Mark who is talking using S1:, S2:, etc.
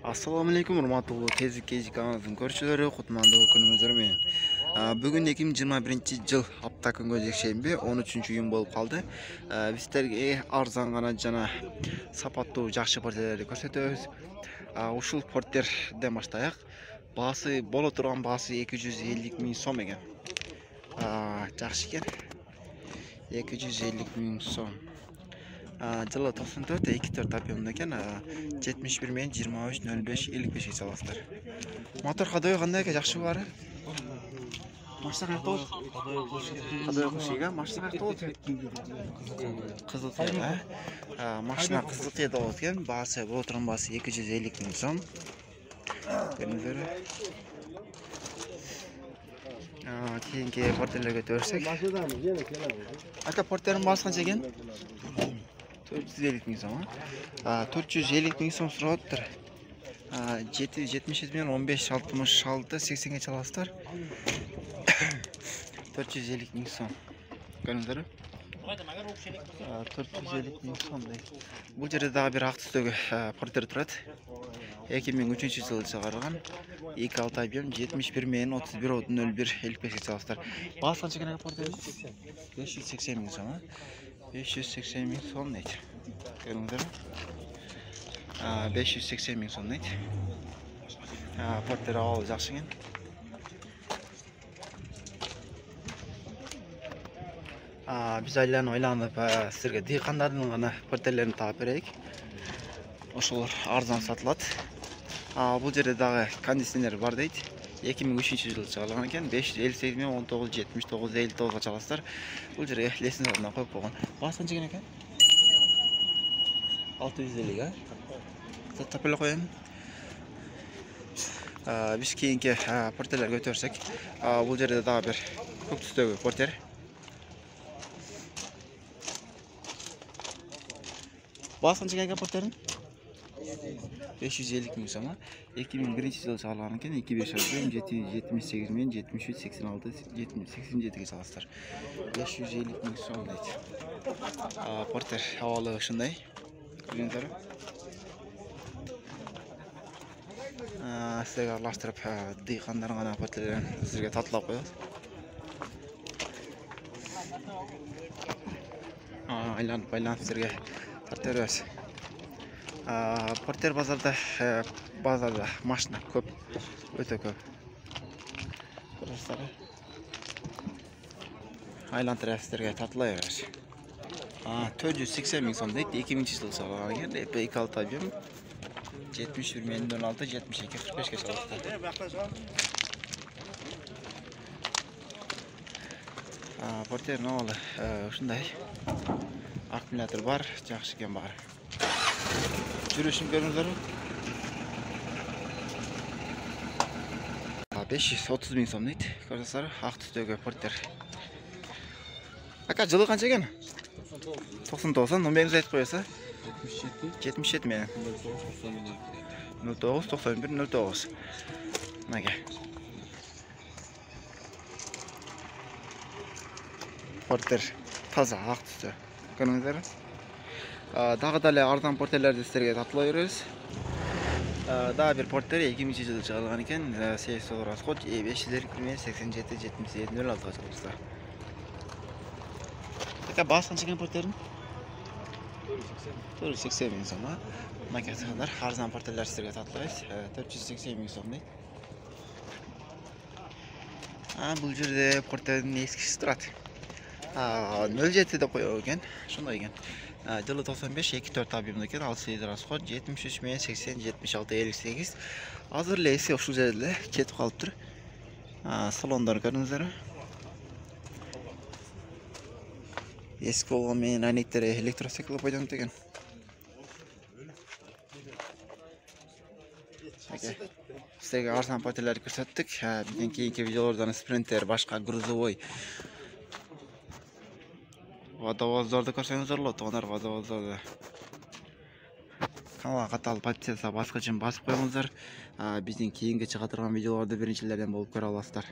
S1: Assalamu alaikum, урматтуу Тезик Кежик каналынын көрүүчүлөрү, кутмандуу күнүңүздөр менен. Бүгүн 2021 жыл апта күнгө жекшемби 13-июн болуп калды. Биз силерге арзан гана жана сапаттуу жакшы портерлерди көрсөтөбүз. Ушул порттерден баштайык. Баасы боло турган баасы 250 000 сом экен. Жакшы экен. 250 000 сом. Жылы 94 24 объемда екен. 71 мен 23 05 55 саласыздар. Мотор кадой кандай экен, жакшы баары? Машина каяк болот? Кадой кушига, машина каяк болот? Кызыл цвет, машина кызыл цвет болот экен. Баасы боло турган баасы 250 000 сом. Көрүңүздөр. Кийинки портерлерге өтөбүрсөк. Ата порттердин баасы канча экен? 450 000 сом. 450 000 сом сурап 777 менен 15 66 80ге чаласыздар. 450 000 сом. Көрүңүздөр. 450 000 сом. Бул жерде дагы бир ак түстөгү портер турат. 2003 жылы чыгарылган. 2.6 объем 71 менен 31.01 55ге чаласыздар. Баасы канча экен портер? 580 000 сом. 580 000 сом дейт. Көрүңүздөр. 580 000 сом дейт. Портер абалы жакшы экен. Биз ойланып силерге дыйкандардын гана портерлерин таап берейик. Ошолор арзан сатылат. Бул жерде дагы кондиционер бар дейт. 2003 жылы чыгарылган экен. 558 менен 19 79 59га чаласыздар. Бул жерге лесензиясынан коюп койгон. Баасы канча экен? 650 Саттап эле коеюн. Биз кийинки портерлерге өтөрсөк, бул жерде дагы бир көк түстөгү портер. Баасы канча экен портердин? 550 000 сом. 2001 жылы чыгарылган экен. 25 объем 778 менен 73 86 87ге чаласыздар. 550 000 сом дейт. Портер абалы ушундай. Көрүңүздөр. Силерге аралаштырып, дыйкандар гана портерлерин силерге татуулап коебуз. Айланып силерге тартып беребиз. Портер базарда машина көп, өтө көп. Айлантырып силерге татуулай беребиз. 480 000 сом дейт. 2000 жылы чыгарылган экен. 2.6 объем 71 менен 06 72 45ге чаласыздар. Портердин абалы ушундай. Аккумулятор бар, жакшы экен баары. Жүрүшүн көрүңүздөр. 530 000 сом дейт. Көрсөңүздөр, ак түстөгү портер. Ака жылы канча экен? 99. Номеринизди айтып коесуз. 77 менен 09 91 09. Мага. Портер таза ак түстө. Көрүңүздөр. Дагы деле арзан портерлерди силерге татуулай беребиз. Дагы бир портер 2000 жылы чыгарылган экен. Сейсо расход 550 менен 87 77 06га чаласыздар. Така баасы канча экен портердин? 480 000 сом. Макетадар арзан портерлер силерге татуулайбыз. 480 000 сом дейт. Бул жерде портердин эскиси турат. 07 деп коёбу экен. Ошондой экен. Жылы 95 24 объемда экен. 68 расход 73 менен 80 76 58. Азыр эле эси ушул жерде кетип калыптыр. Салондор көрүңүздөр. Eski болгон менен айнектери электросекл пайдаланып экен. Силерге арзан портерлерди көрсөттүк. Биздин кийинки видеолордон спринтер, башка грузовой водовоздорду көрсөңүздөр болот. Туугандар, водовоздорду каналга каталып подписаться баскычын басып коюңуздар. Биздин кийинки чыга турган видеолорду биринчилерден болуп көрө аласыздар.